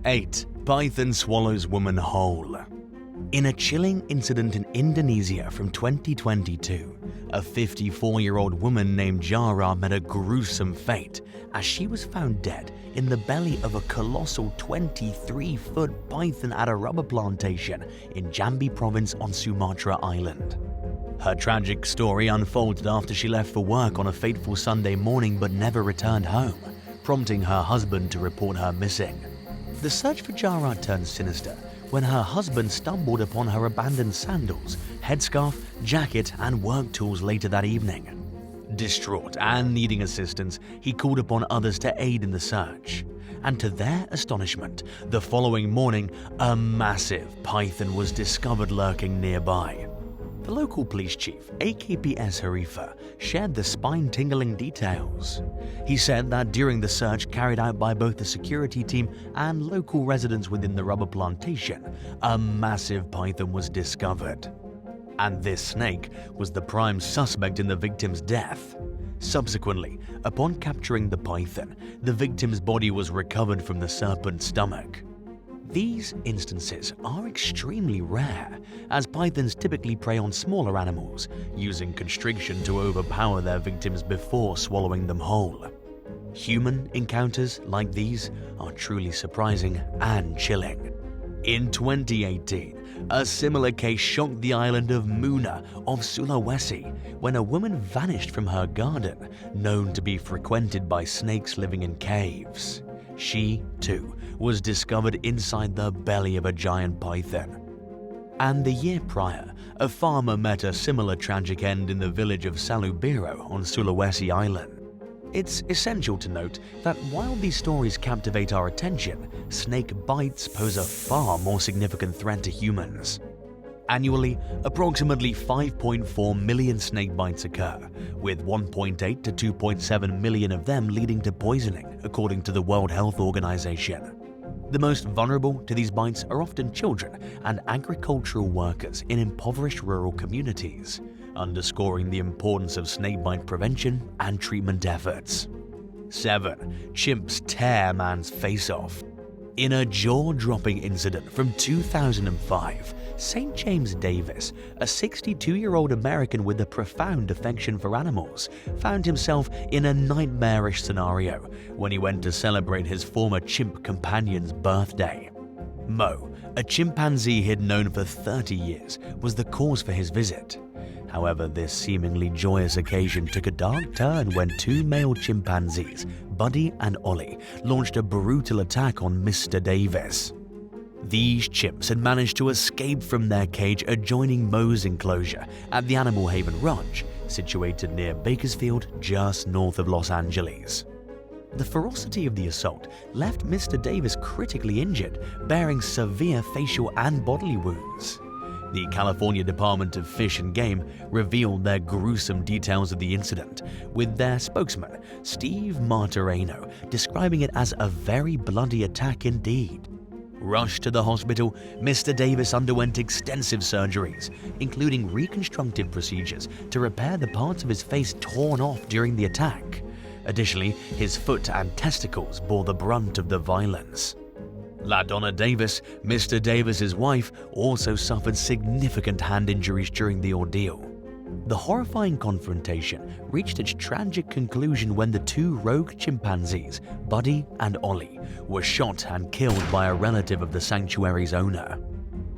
8. Python swallows woman whole. In a chilling incident in Indonesia from 2022, a 54-year-old woman named Jara met a gruesome fate as she was found dead in the belly of a colossal 23-foot python at a rubber plantation in Jambi province on Sumatra Island. Her tragic story unfolded after she left for work on a fateful Sunday morning but never returned home, prompting her husband to report her missing. The search for Jara turned sinister when her husband stumbled upon her abandoned sandals, headscarf, jacket, and work tools later that evening. Distraught and needing assistance, he called upon others to aid in the search. And to their astonishment, the following morning, a massive python was discovered lurking nearby. The local police chief, AKPS Harifa, shared the spine-tingling details. He said that during the search carried out by both the security team and local residents within the rubber plantation, a massive python was discovered. And this snake was the prime suspect in the victim's death. Subsequently, upon capturing the python, the victim's body was recovered from the serpent's stomach. These instances are extremely rare, as pythons typically prey on smaller animals, using constriction to overpower their victims before swallowing them whole. Human encounters like these are truly surprising and chilling. In 2018, a similar case shocked the island of Muna of Sulawesi when a woman vanished from her garden, known to be frequented by snakes living in caves. She, too, was discovered inside the belly of a giant python. And the year prior, a farmer met a similar tragic end in the village of Salubiro on Sulawesi Island. It's essential to note that while these stories captivate our attention, snake bites pose a far more significant threat to humans. Annually, approximately 5.4 million snake bites occur, with 1.8 to 2.7 million of them leading to poisoning, according to the World Health Organization. The most vulnerable to these bites are often children and agricultural workers in impoverished rural communities, underscoring the importance of snakebite prevention and treatment efforts. 7. Chimps tear man's face off. In a jaw-dropping incident from 2005, St. James Davis, a 62-year-old American with a profound affection for animals, found himself in a nightmarish scenario when he went to celebrate his former chimp companion's birthday. Mo, a chimpanzee he'd known for 30 years, was the cause for his visit. However, this seemingly joyous occasion took a dark turn when two male chimpanzees, Buddy and Ollie, launched a brutal attack on Mr. Davis. These chimps had managed to escape from their cage adjoining Mo's enclosure at the Animal Haven Ranch, situated near Bakersfield, just north of Los Angeles. The ferocity of the assault left Mr. Davis critically injured, bearing severe facial and bodily wounds. The California Department of Fish and Game revealed their gruesome details of the incident, with their spokesman, Steve Martoreno, describing it as a very bloody attack indeed. Rushed to the hospital, Mr. Davis underwent extensive surgeries, including reconstructive procedures to repair the parts of his face torn off during the attack. Additionally, his foot and testicles bore the brunt of the violence. LaDonna Davis, Mr. Davis's wife, also suffered significant hand injuries during the ordeal. The horrifying confrontation reached its tragic conclusion when the two rogue chimpanzees, Buddy and Ollie, were shot and killed by a relative of the sanctuary's owner.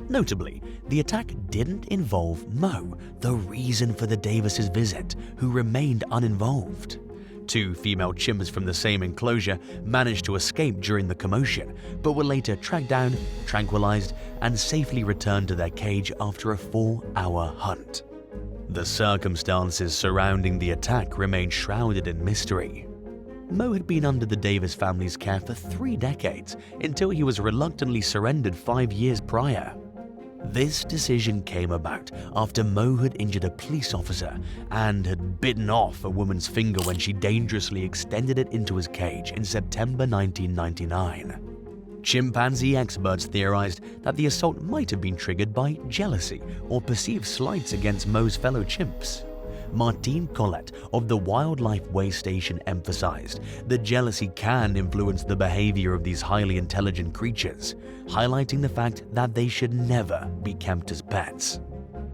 Notably, the attack didn't involve Mo, the reason for the Davis' visit, who remained uninvolved. Two female chimps from the same enclosure managed to escape during the commotion, but were later tracked down, tranquilized, and safely returned to their cage after a 4-hour hunt. The circumstances surrounding the attack remain shrouded in mystery. Mo had been under the Davis family's care for 3 decades until he was reluctantly surrendered 5 years prior. This decision came about after Mo had injured a police officer and had bitten off a woman's finger when she dangerously extended it into his cage in September 1999. Chimpanzee experts theorized that the assault might have been triggered by jealousy or perceived slights against Mo's fellow chimps. Martine Collette of the Wildlife Way Station emphasized that jealousy can influence the behavior of these highly intelligent creatures, highlighting the fact that they should never be kept as pets.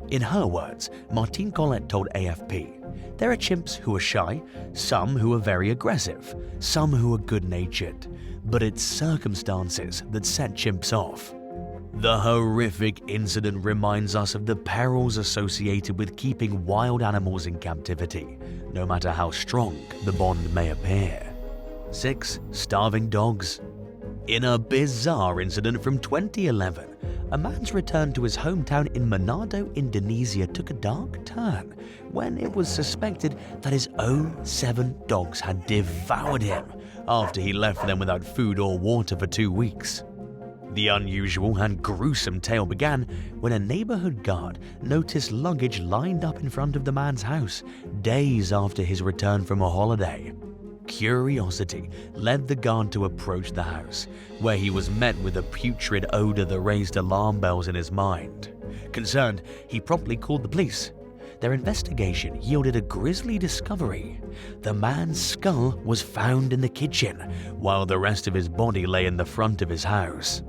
In her words, Martine Collette told AFP, "There are chimps who are shy, some who are very aggressive, some who are good-natured, but it's circumstances that set chimps off." The horrific incident reminds us of the perils associated with keeping wild animals in captivity, no matter how strong the bond may appear. 6. Starving dogs. In a bizarre incident from 2011, a man's return to his hometown in Manado, Indonesia took a dark turn when it was suspected that his own 7 dogs had devoured him after he left them without food or water for 2 weeks. The unusual and gruesome tale began when a neighborhood guard noticed luggage lined up in front of the man's house days after his return from a holiday. Curiosity led the guard to approach the house, where he was met with a putrid odor that raised alarm bells in his mind. Concerned, he promptly called the police. Their investigation yielded a grisly discovery. The man's skull was found in the kitchen, while the rest of his body lay in the front of his house.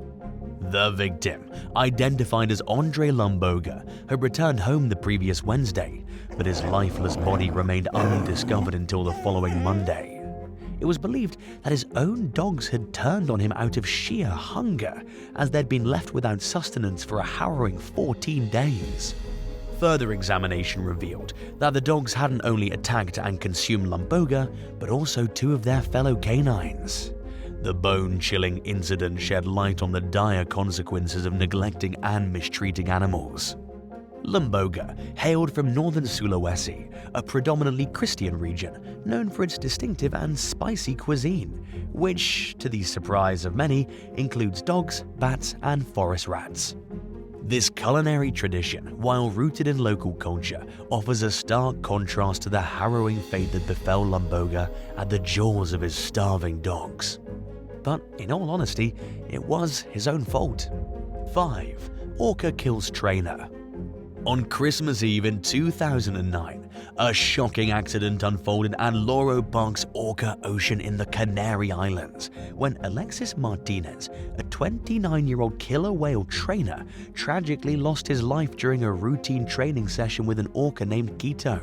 The victim, identified as Andre Lumboga, had returned home the previous Wednesday, but his lifeless body remained undiscovered until the following Monday. It was believed that his own dogs had turned on him out of sheer hunger, as they'd been left without sustenance for a harrowing 14 days. Further examination revealed that the dogs hadn't only attacked and consumed Lumboga, but also 2 of their fellow canines. The bone-chilling incident shed light on the dire consequences of neglecting and mistreating animals. Lumboga hailed from northern Sulawesi, a predominantly Christian region known for its distinctive and spicy cuisine, which, to the surprise of many, includes dogs, bats, and forest rats. This culinary tradition, while rooted in local culture, offers a stark contrast to the harrowing fate that befell Lumboga at the jaws of his starving dogs. But in all honesty, it was his own fault. 5. Orca kills trainer. On Christmas Eve in 2009, a shocking accident unfolded at Loro Park's Orca Ocean in the Canary Islands when Alexis Martinez, a 29-year-old killer whale trainer, tragically lost his life during a routine training session with an orca named Quito.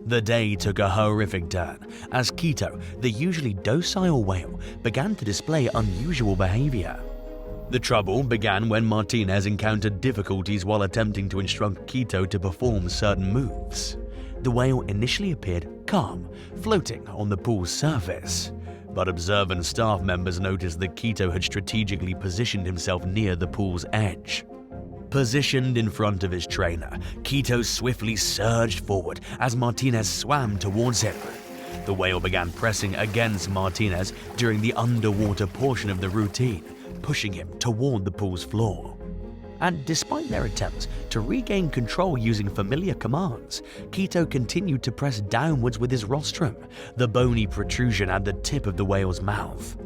The day took a horrific turn as Quito, the usually docile whale, began to display unusual behavior. The trouble began when Martinez encountered difficulties while attempting to instruct Quito to perform certain moves. The whale initially appeared calm, floating on the pool's surface, but observant staff members noticed that Quito had strategically positioned himself near the pool's edge. Positioned in front of his trainer, Quito swiftly surged forward as Martinez swam towards him. The whale began pressing against Martinez during the underwater portion of the routine, pushing him toward the pool's floor. And despite their attempts to regain control using familiar commands, Quito continued to press downwards with his rostrum, the bony protrusion at the tip of the whale's mouth.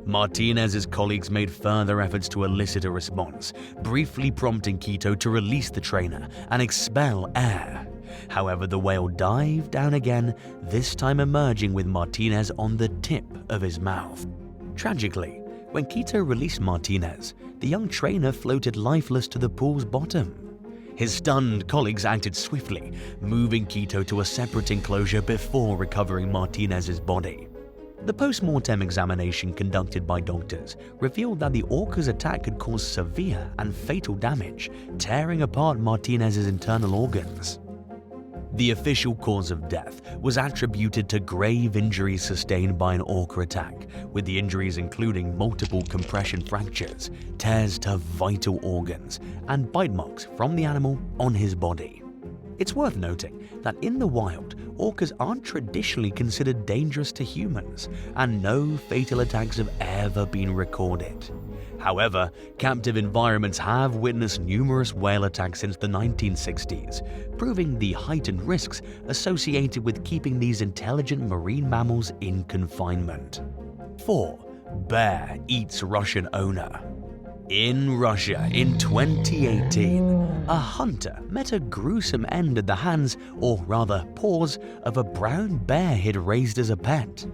Martinez's colleagues made further efforts to elicit a response, briefly prompting Quito to release the trainer and expel air. However, the whale dived down again, this time emerging with Martinez on the tip of his mouth. Tragically, when Quito released Martinez, the young trainer floated lifeless to the pool's bottom. His stunned colleagues acted swiftly, moving Quito to a separate enclosure before recovering Martinez's body. The post-mortem examination conducted by doctors revealed that the orca's attack had caused severe and fatal damage, tearing apart Martinez's internal organs. The official cause of death was attributed to grave injuries sustained by an orca attack, with the injuries including multiple compression fractures, tears to vital organs, and bite marks from the animal on his body. It's worth noting that in the wild, orcas aren't traditionally considered dangerous to humans, and no fatal attacks have ever been recorded. However, captive environments have witnessed numerous whale attacks since the 1960s, proving the heightened risks associated with keeping these intelligent marine mammals in confinement. 4. Bear eats Russian owner. In Russia in 2018, a hunter met a gruesome end at the hands, or rather paws, of a brown bear he'd raised as a pet.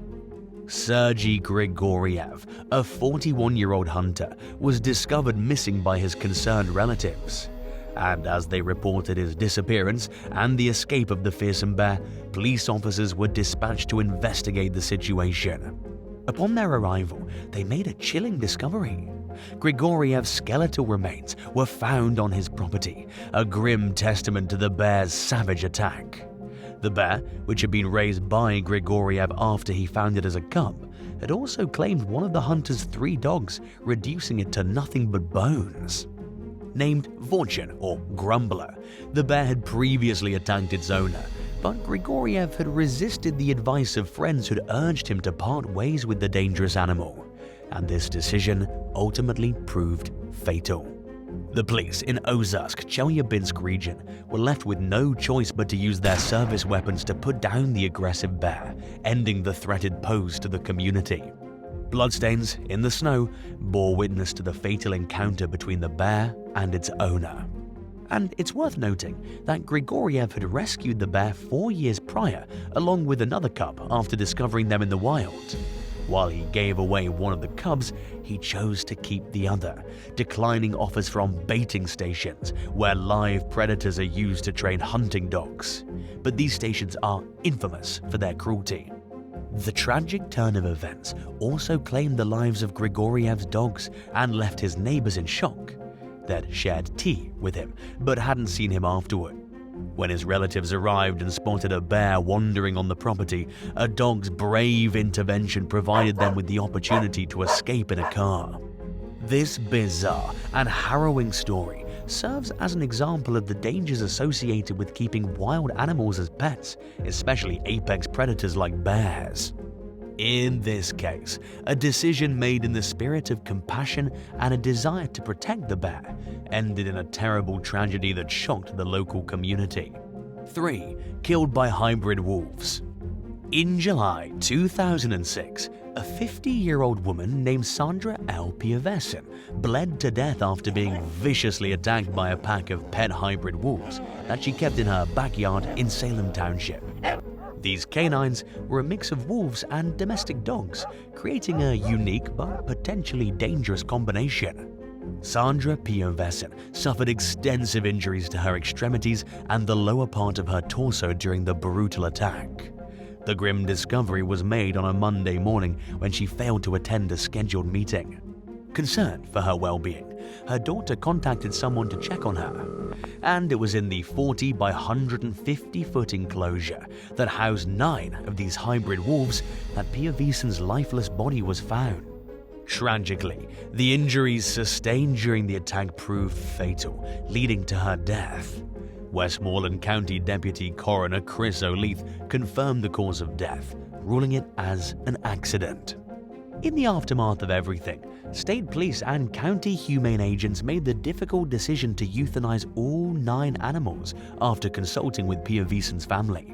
Sergei Grigoriev, a 41-year-old hunter, was discovered missing by his concerned relatives. And as they reported his disappearance and the escape of the fearsome bear, police officers were dispatched to investigate the situation. Upon their arrival, they made a chilling discovery. Grigoriev's skeletal remains were found on his property, a grim testament to the bear's savage attack. The bear, which had been raised by Grigoriev after he found it as a cub, had also claimed one of the hunter's 3 dogs, reducing it to nothing but bones. Named Vorchin, or Grumbler, the bear had previously attacked its owner, but Grigoriev had resisted the advice of friends who'd urged him to part ways with the dangerous animal, and this decision ultimately proved fatal. The police in Ozarsk, Chelyabinsk region were left with no choice but to use their service weapons to put down the aggressive bear, ending the threat it posed to the community. Bloodstains in the snow bore witness to the fatal encounter between the bear and its owner. And it's worth noting that Grigoriev had rescued the bear 4 years prior, along with another cub, after discovering them in the wild. While he gave away one of the cubs, he chose to keep the other, declining offers from baiting stations, where live predators are used to train hunting dogs. But these stations are infamous for their cruelty. The tragic turn of events also claimed the lives of Grigoriev's dogs and left his neighbors in shock. They'd shared tea with him, but hadn't seen him afterward. When his relatives arrived and spotted a bear wandering on the property, a dog's brave intervention provided them with the opportunity to escape in a car. This bizarre and harrowing story serves as an example of the dangers associated with keeping wild animals as pets, especially apex predators like bears. In this case, a decision made in the spirit of compassion and a desire to protect the bear ended in a terrible tragedy that shocked the local community. 3. Killed by hybrid wolves. In July 2006, a 50-year-old woman named Sandra L. Piavesin bled to death after being viciously attacked by a pack of pet hybrid wolves that she kept in her backyard in Salem Township. These canines were a mix of wolves and domestic dogs, creating a unique but potentially dangerous combination. Sandra Piavesin suffered extensive injuries to her extremities and the lower part of her torso during the brutal attack. The grim discovery was made on a Monday morning when she failed to attend a scheduled meeting. Concerned for her well-being, her daughter contacted someone to check on her, and it was in the 40 by 150-foot enclosure that housed 9 of these hybrid wolves that Piavesin's lifeless body was found. Tragically, the injuries sustained during the attack proved fatal, leading to her death. Westmoreland County Deputy Coroner Chris O'Leith confirmed the cause of death, ruling it as an accident. In the aftermath of everything, state police and county humane agents made the difficult decision to euthanize all 9 animals after consulting with Piavesin's family.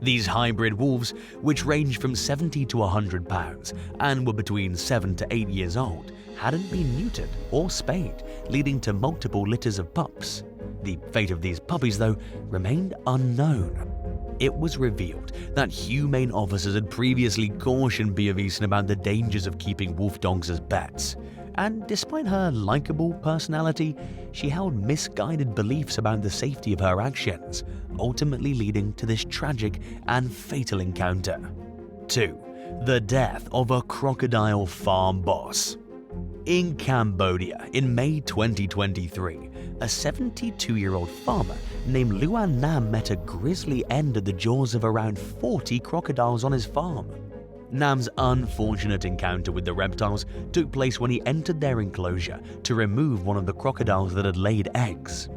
These hybrid wolves, which ranged from 70 to 100 pounds and were between 7 to 8 years old, hadn't been neutered or spayed, leading to multiple litters of pups. The fate of these puppies, though, remained unknown. It was revealed that humane officers had previously cautioned Piavesin about the dangers of keeping wolf dogs as pets, and despite her likable personality, she held misguided beliefs about the safety of her actions, ultimately leading to this tragic and fatal encounter. 2. The death of a crocodile farm boss. In Cambodia, in May 2023, a 72-year-old farmer named Luan Nam met a grisly end at the jaws of around 40 crocodiles on his farm. Nam's unfortunate encounter with the reptiles took place when he entered their enclosure to remove one of the crocodiles that had laid eggs.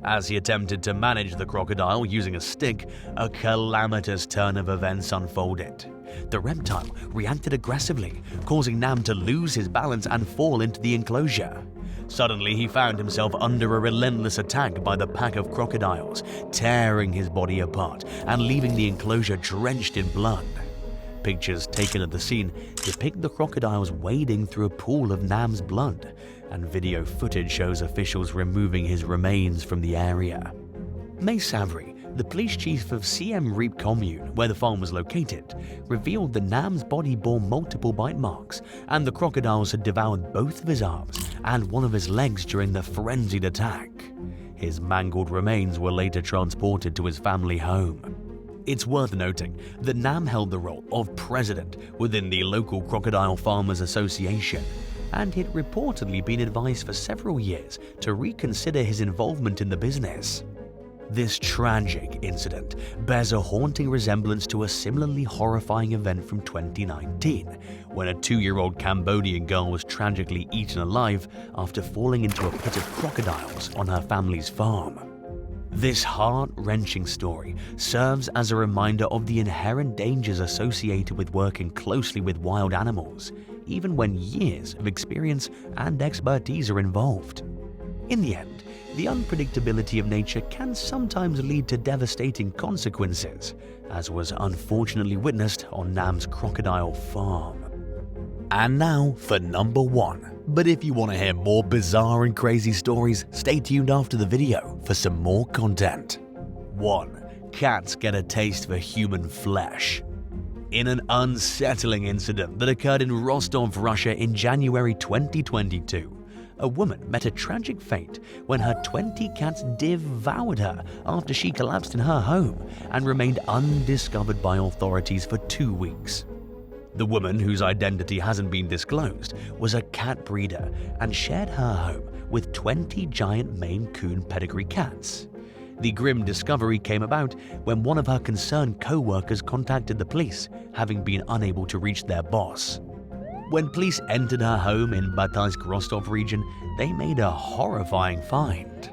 As he attempted to manage the crocodile using a stick, a calamitous turn of events unfolded. The reptile reacted aggressively, causing Nam to lose his balance and fall into the enclosure. Suddenly, he found himself under a relentless attack by the pack of crocodiles, tearing his body apart and leaving the enclosure drenched in blood. Pictures taken at the scene depict the crocodiles wading through a pool of Nam's blood, and video footage shows officials removing his remains from the area. May Savary, the police chief of Siem Reap commune, where the farm was located, revealed that Nam's body bore multiple bite marks, and the crocodiles had devoured both of his arms and one of his legs during the frenzied attack. His mangled remains were later transported to his family home. It's worth noting that Nam held the role of president within the local Crocodile Farmers Association, and he'd reportedly been advised for several years to reconsider his involvement in the business. This tragic incident bears a haunting resemblance to a similarly horrifying event from 2019, when a 2-year-old Cambodian girl was tragically eaten alive after falling into a pit of crocodiles on her family's farm. This heart-wrenching story serves as a reminder of the inherent dangers associated with working closely with wild animals, even when years of experience and expertise are involved. In the end, the unpredictability of nature can sometimes lead to devastating consequences, as was unfortunately witnessed on Nam's crocodile farm. And now for number 1. But if you want to hear more bizarre and crazy stories, stay tuned after the video for some more content. 1. Cats get a taste for human flesh. In an unsettling incident that occurred in Rostov, Russia in January 2022, a woman met a tragic fate when her 20 cats devoured her after she collapsed in her home and remained undiscovered by authorities for 2 weeks. The woman, whose identity hasn't been disclosed, was a cat breeder and shared her home with 20 giant Maine Coon pedigree cats. The grim discovery came about when one of her concerned co-workers contacted the police, having been unable to reach their boss. When police entered her home in Bataysk-Rostov region, they made a horrifying find.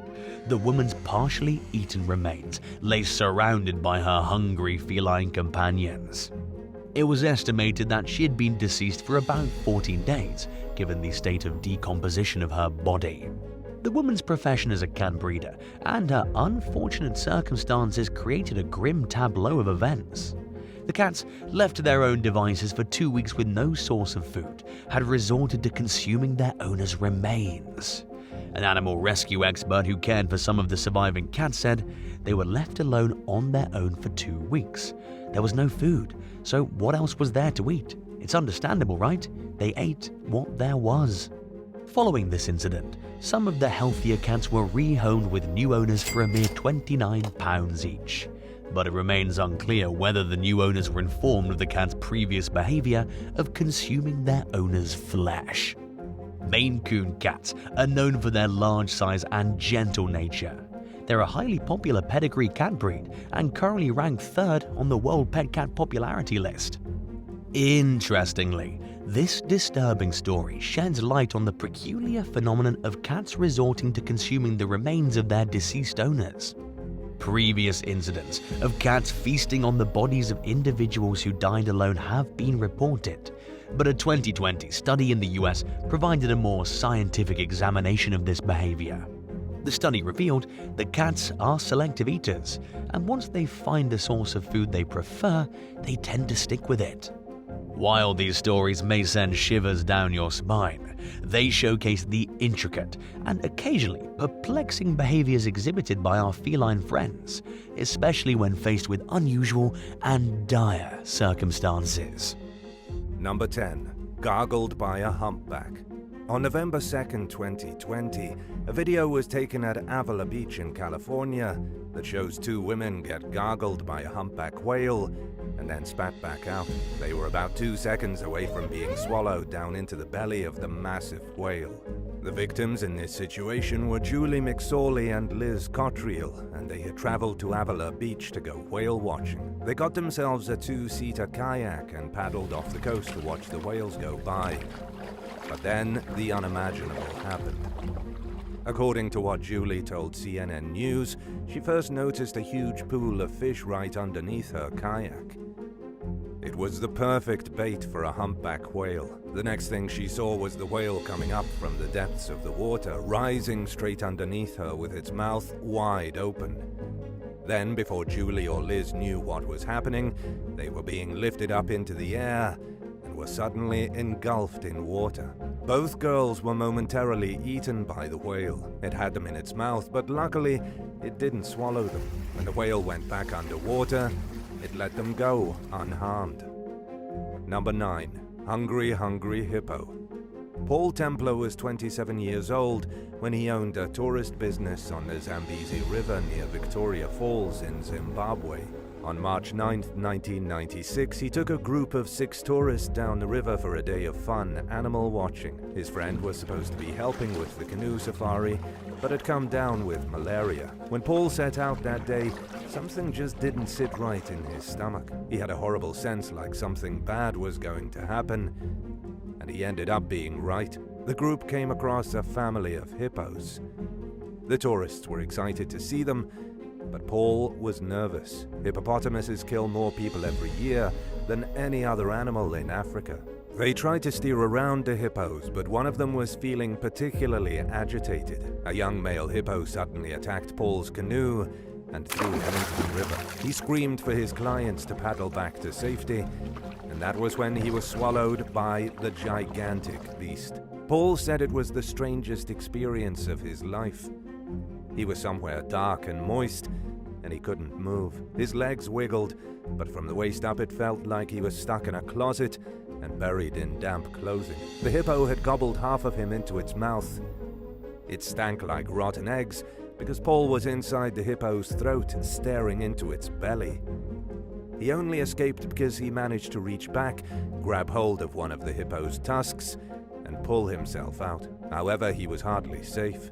The woman's partially eaten remains lay surrounded by her hungry feline companions. It was estimated that she had been deceased for about 14 days, given the state of decomposition of her body. The woman's profession as a cat breeder and her unfortunate circumstances created a grim tableau of events. The cats, left to their own devices for 2 weeks with no source of food, had resorted to consuming their owner's remains. An animal rescue expert who cared for some of the surviving cats said they were left alone on their own for 2 weeks. There was no food, so what else was there to eat? It's understandable, right? They ate what there was. Following this incident, some of the healthier cats were rehomed with new owners for a mere £29 each. But it remains unclear whether the new owners were informed of the cat's previous behavior of consuming their owner's flesh. Maine Coon cats are known for their large size and gentle nature. They're a highly popular pedigree cat breed and currently ranked 3rd on the World Pet Cat Popularity List. Interestingly, this disturbing story sheds light on the peculiar phenomenon of cats resorting to consuming the remains of their deceased owners. Previous incidents of cats feasting on the bodies of individuals who died alone have been reported, but a 2020 study in the US provided a more scientific examination of this behavior. The study revealed that cats are selective eaters, and once they find a source of food they prefer, they tend to stick with it. While these stories may send shivers down your spine, they showcase the intricate and occasionally perplexing behaviors exhibited by our feline friends, especially when faced with unusual and dire circumstances. Number 10. Gargled by a humpback. On November 2nd, 2020, a video was taken at Avila Beach in California that shows 2 women get gargled by a humpback whale and then spat back out. They were about 2 seconds away from being swallowed down into the belly of the massive whale. The victims in this situation were Julie McSorley and Liz Cottrell, and they had traveled to Avila Beach to go whale watching. They got themselves a 2-seater kayak and paddled off the coast to watch the whales go by. But then the unimaginable happened. According to what Julie told CNN News, she first noticed a huge pool of fish right underneath her kayak. It was the perfect bait for a humpback whale. The next thing she saw was the whale coming up from the depths of the water, rising straight underneath her with its mouth wide open. Then, before Julie or Liz knew what was happening, they were being lifted up into the air and were suddenly engulfed in water. Both girls were momentarily eaten by the whale. It had them in its mouth, but luckily it didn't swallow them. When the whale went back underwater, it let them go unharmed. Number 9. Hungry Hippo. Paul Templar was 27 years old when he owned a tourist business on the Zambezi River near Victoria Falls in Zimbabwe. On March 9, 1996, he took a group of 6 tourists down the river for a day of fun animal watching. His friend was supposed to be helping with the canoe safari, but had come down with malaria. When Paul set out that day, something just didn't sit right in his stomach. He had a horrible sense like something bad was going to happen, and he ended up being right. The group came across a family of hippos. The tourists were excited to see them, but Paul was nervous. Hippopotamuses kill more people every year than any other animal in Africa. They tried to steer around the hippos, but one of them was feeling particularly agitated. A young male hippo suddenly attacked Paul's canoe and threw him into the river. He screamed for his clients to paddle back to safety, and that was when he was swallowed by the gigantic beast. Paul said it was the strangest experience of his life. He was somewhere dark and moist, and he couldn't move. His legs wiggled, but from the waist up it felt like he was stuck in a closet and buried in damp clothing. The hippo had gobbled half of him into its mouth. It stank like rotten eggs because Paul was inside the hippo's throat, staring into its belly. He only escaped because he managed to reach back, grab hold of one of the hippo's tusks, and pull himself out. However, he was hardly safe.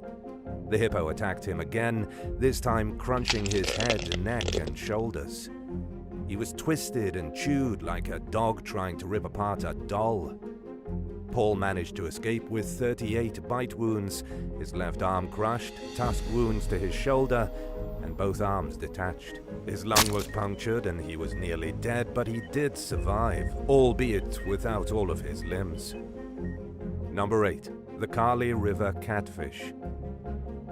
The hippo attacked him again, this time crunching his head, neck, and shoulders. He was twisted and chewed like a dog trying to rip apart a doll. Paul managed to escape with 38 bite wounds, his left arm crushed, tusk wounds to his shoulder, and both arms detached. His lung was punctured and he was nearly dead, but he did survive, albeit without all of his limbs. Number 8. The Kali River Catfish.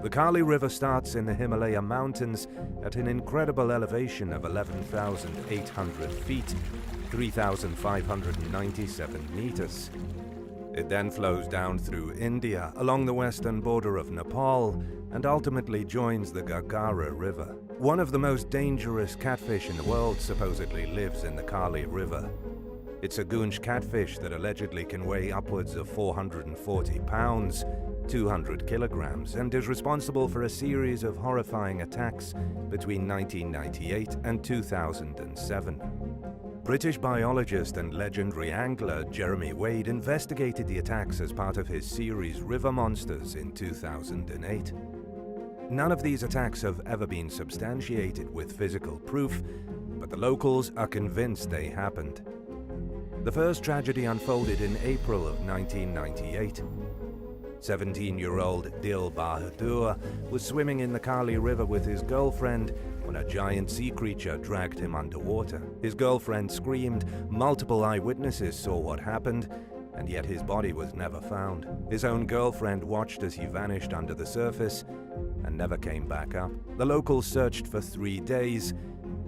The Kali River starts in the Himalaya Mountains at an incredible elevation of 11,800 feet, 3,597 meters. It then flows down through India, along the western border of Nepal, and ultimately joins the Gargled River. One of the most dangerous catfish in the world supposedly lives in the Kali River. It's a goonch catfish that allegedly can weigh upwards of 440 pounds, 200 kilograms, and is responsible for a series of horrifying attacks between 1998 and 2007. British biologist and legendary angler Jeremy Wade investigated the attacks as part of his series River Monsters in 2008. None of these attacks have ever been substantiated with physical proof, but the locals are convinced they happened. The first tragedy unfolded in April of 1998. 17-year-old Dil Bahadur was swimming in the Kali River with his girlfriend when a giant sea creature dragged him underwater. His girlfriend screamed, multiple eyewitnesses saw what happened, and yet his body was never found. His own girlfriend watched as he vanished under the surface and never came back up. The locals searched for 3 days,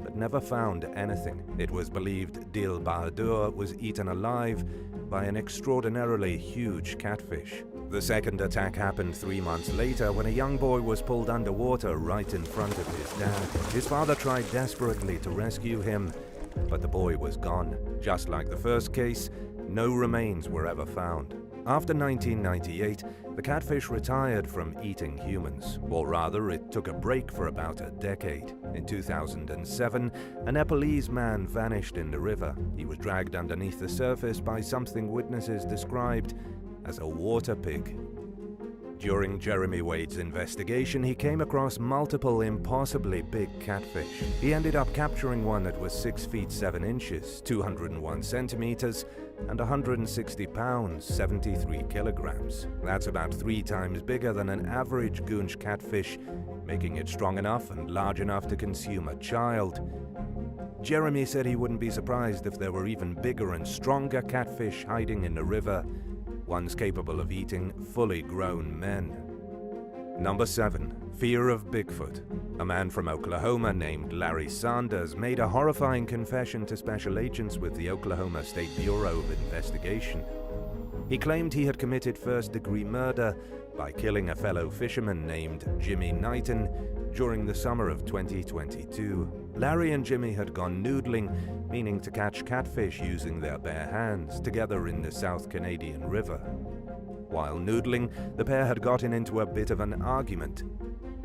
but never found anything. It was believed Dil Bahadur was eaten alive by an extraordinarily huge catfish. The second attack happened 3 months later when a young boy was pulled underwater right in front of his dad. His father tried desperately to rescue him, but the boy was gone. Just like the first case, no remains were ever found. After 1998, the catfish retired from eating humans, or rather, it took a break for about a decade. In 2007, a Nepalese man vanished in the river. He was dragged underneath the surface by something witnesses described as a water pig. During Jeremy Wade's investigation, he came across multiple impossibly big catfish. He ended up capturing one that was 6 feet 7 inches, 201 centimeters, and 160 pounds, 73 kilograms. That's about 3 times bigger than an average goonch catfish, making it strong enough and large enough to consume a child. Jeremy said he wouldn't be surprised if there were even bigger and stronger catfish hiding in the river, ones capable of eating fully grown men. Number 7. Fear of Bigfoot. A man from Oklahoma named Larry Sanders made a horrifying confession to special agents with the Oklahoma State Bureau of Investigation. He claimed he had committed first-degree murder by killing a fellow fisherman named Jimmy Knighton during the summer of 2022. Larry and Jimmy had gone noodling, meaning to catch catfish using their bare hands, together in the South Canadian River. While noodling, the pair had gotten into a bit of an argument.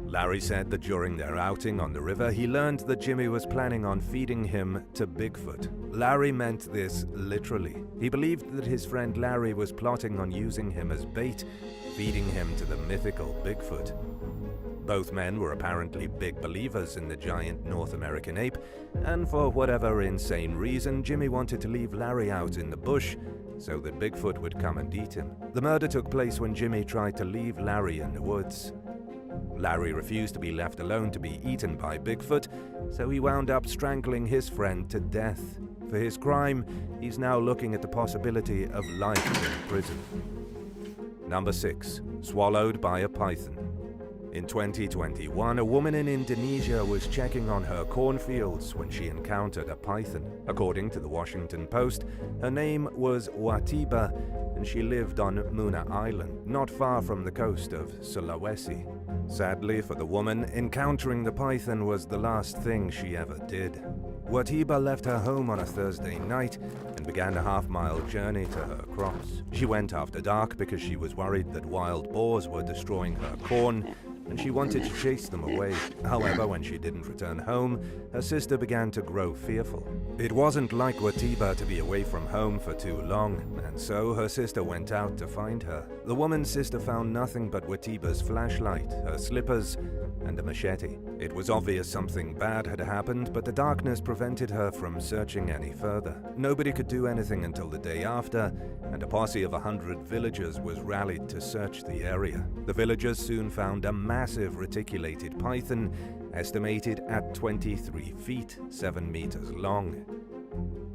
Larry said that during their outing on the river, he learned that Jimmy was planning on feeding him to Bigfoot. Larry meant this literally. He believed that his friend Larry was plotting on using him as bait, feeding him to the mythical Bigfoot. Both men were apparently big believers in the giant North American ape, and for whatever insane reason, Jimmy wanted to leave Larry out in the bush so that Bigfoot would come and eat him. The murder took place when Jimmy tried to leave Larry in the woods. Larry refused to be left alone to be eaten by Bigfoot, so he wound up strangling his friend to death. For his crime, he's now looking at the possibility of life in prison. Number 6. Swallowed by a python. In 2021, a woman in Indonesia was checking on her cornfields when she encountered a python. According to the Washington Post, her name was Watiba, and she lived on Muna Island, not far from the coast of Sulawesi. Sadly for the woman, encountering the python was the last thing she ever did. Watiba left her home on a Thursday night and began a half-mile journey to her crops. She went after dark because she was worried that wild boars were destroying her corn, and she wanted to chase them away. However, when she didn't return home, her sister began to grow fearful. It wasn't like Watiba to be away from home for too long, and so her sister went out to find her. The woman's sister found nothing but Watiba's flashlight, her slippers, and a machete. It was obvious something bad had happened, but the darkness prevented her from searching any further. Nobody could do anything until the day after, and a posse of 100 villagers was rallied to search the area. The villagers soon found a massive reticulated python, estimated at 23 feet, 7 meters long.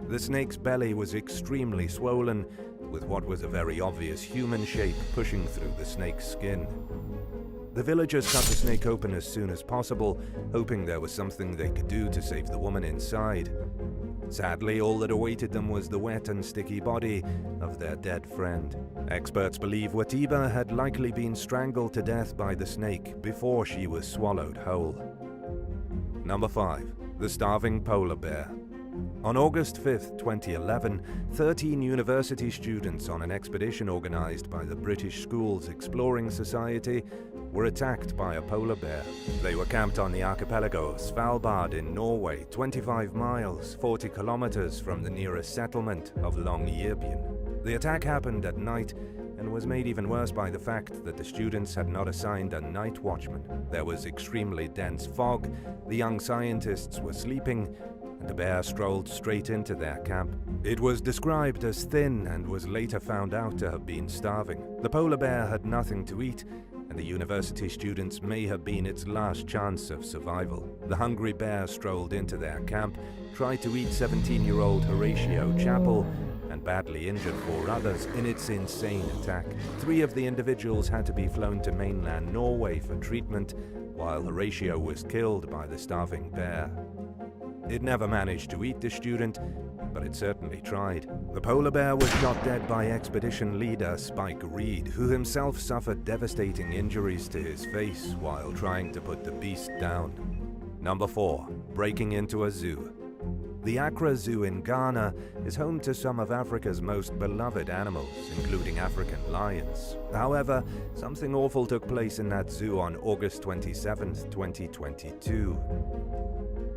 The snake's belly was extremely swollen, with what was a very obvious human shape pushing through the snake's skin. The villagers cut the snake open as soon as possible, hoping there was something they could do to save the woman inside. Sadly, all that awaited them was the wet and sticky body of their dead friend. Experts believe Watiba had likely been strangled to death by the snake before she was swallowed whole. Number 5. The starving polar bear. On August 5, 2011, 13 university students on an expedition organized by the British Schools Exploring Society were attacked by a polar bear. They were camped on the archipelago of Svalbard in Norway, 25 miles, 40 kilometers from the nearest settlement of Longyearbyen. The attack happened at night and was made even worse by the fact that the students had not assigned a night watchman. There was extremely dense fog, the young scientists were sleeping, and the bear strolled straight into their camp. It was described as thin and was later found out to have been starving. The polar bear had nothing to eat, and the university students may have been its last chance of survival. The hungry bear strolled into their camp, tried to eat 17-year-old Horatio Chappell, and badly injured 4 others in its insane attack. 3 of the individuals had to be flown to mainland Norway for treatment, while Horatio was killed by the starving bear. It never managed to eat the student, but it certainly tried. The polar bear was shot dead by expedition leader Spike Reed, who himself suffered devastating injuries to his face while trying to put the beast down. Number 4. Breaking into a zoo. The Accra Zoo in Ghana is home to some of Africa's most beloved animals, including African lions. However, something awful took place in that zoo on August 27, 2022.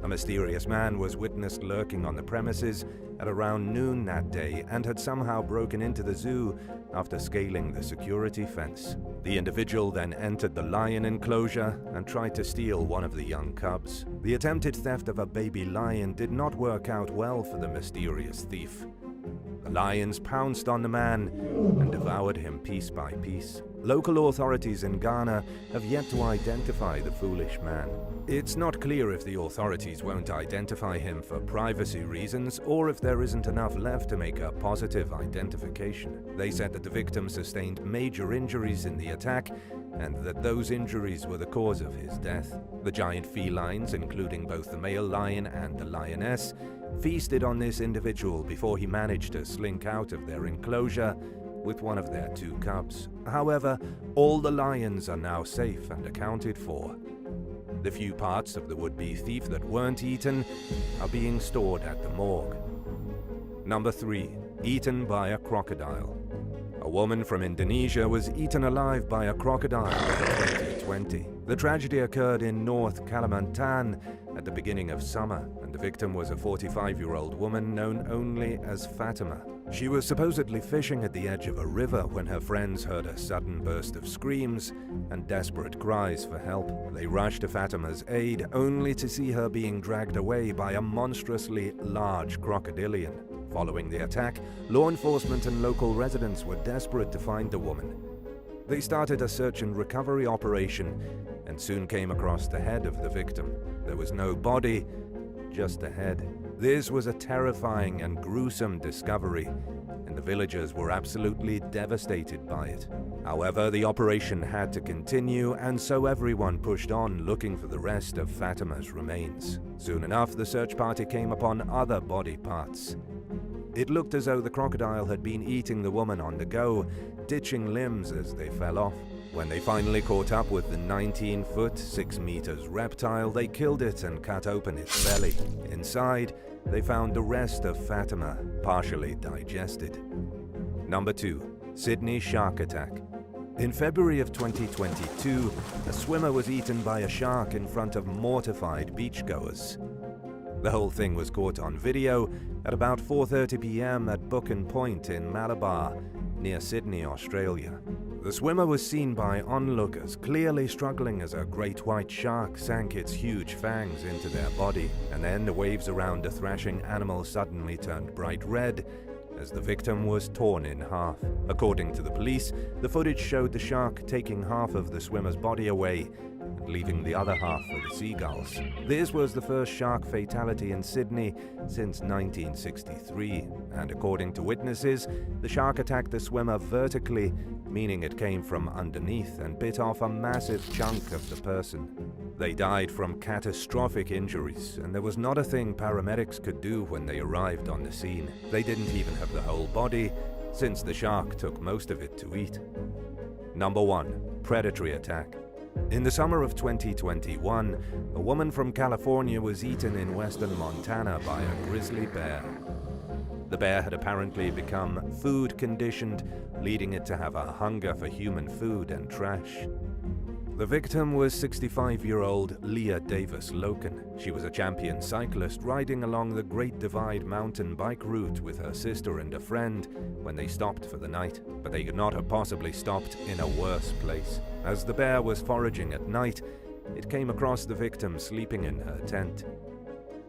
A mysterious man was witnessed lurking on the premises at around noon that day and had somehow broken into the zoo after scaling the security fence. The individual then entered the lion enclosure and tried to steal one of the young cubs. The attempted theft of a baby lion did not work out well for the mysterious thief. The lions pounced on the man and devoured him piece by piece. Local authorities in Ghana have yet to identify the foolish man. It's not clear if the authorities won't identify him for privacy reasons or if there isn't enough left to make a positive identification. They said that the victim sustained major injuries in the attack and that those injuries were the cause of his death. The giant felines, including both the male lion and the lioness, feasted on this individual before he managed to slink out of their enclosure with one of their 2 cubs. However, all the lions are now safe and accounted for. The few parts of the would-be thief that weren't eaten are being stored at the morgue. Number 3. Eaten by a crocodile. A woman from Indonesia was eaten alive by a crocodile in 2020. The tragedy occurred in North Kalimantan at the beginning of summer, and the victim was a 45-year-old woman known only as Fatima. She was supposedly fishing at the edge of a river when her friends heard a sudden burst of screams and desperate cries for help. They rushed to Fatima's aid, only to see her being dragged away by a monstrously large crocodilian. Following the attack, law enforcement and local residents were desperate to find the woman. They started a search and recovery operation and soon came across the head of the victim. There was no body, just a head. This was a terrifying and gruesome discovery, and the villagers were absolutely devastated by it. However, the operation had to continue, and so everyone pushed on looking for the rest of Fatima's remains. Soon enough, the search party came upon other body parts. It looked as though the crocodile had been eating the woman on the go, ditching limbs as they fell off. When they finally caught up with the 19-foot, 6 meters reptile, they killed it and cut open its belly. Inside, they found the rest of Fatima, partially digested. Number 2. Sydney shark attack. In February of 2022, a swimmer was eaten by a shark in front of mortified beachgoers. The whole thing was caught on video at about 4:30 p.m. at Buchan Point in Malabar, near Sydney, Australia. The swimmer was seen by onlookers clearly struggling as a great white shark sank its huge fangs into their body, and then the waves around the thrashing animal suddenly turned bright red as the victim was torn in half. According to the police, the footage showed the shark taking half of the swimmer's body away and leaving the other half for the seagulls. This was the first shark fatality in Sydney since 1963, and according to witnesses, the shark attacked the swimmer vertically, meaning it came from underneath and bit off a massive chunk of the person. They died from catastrophic injuries, and there was not a thing paramedics could do when they arrived on the scene. They didn't even have the whole body, since the shark took most of it to eat. Number 1. Predatory attack. In the summer of 2021, a woman from California was eaten in western Montana by a grizzly bear. The bear had apparently become food-conditioned, leading it to have a hunger for human food and trash. The victim was 65-year-old Leah Davis Loken. She was a champion cyclist riding along the Great Divide mountain bike route with her sister and a friend when they stopped for the night, but they could not have possibly stopped in a worse place. As the bear was foraging at night, it came across the victim sleeping in her tent.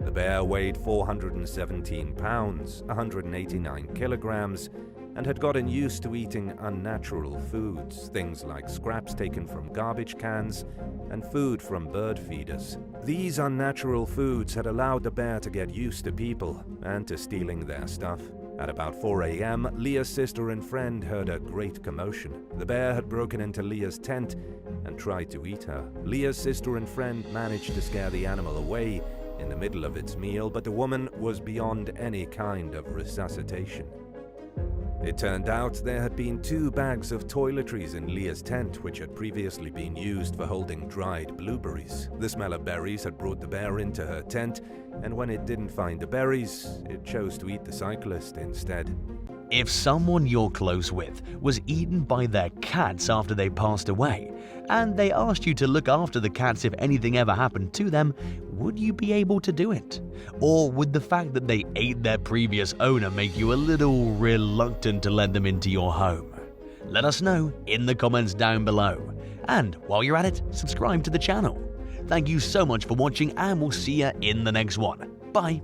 The bear weighed 417 pounds, 189 kilograms, and had gotten used to eating unnatural foods, things like scraps taken from garbage cans and food from bird feeders. These unnatural foods had allowed the bear to get used to people and to stealing their stuff. At about 4 a.m., Leah's sister and friend heard a great commotion. The bear had broken into Leah's tent and tried to eat her. Leah's sister and friend managed to scare the animal away in the middle of its meal, but the woman was beyond any kind of resuscitation. It turned out there had been 2 bags of toiletries in Leah's tent, which had previously been used for holding dried blueberries. The smell of berries had brought the bear into her tent, and when it didn't find the berries, it chose to eat the cyclist instead. If someone you're close with was eaten by their cats after they passed away, and they asked you to look after the cats if anything ever happened to them, would you be able to do it? Or would the fact that they ate their previous owner make you a little reluctant to let them into your home? Let us know in the comments down below. And while you're at it, subscribe to the channel. Thank you so much for watching, and we'll see you in the next one. Bye.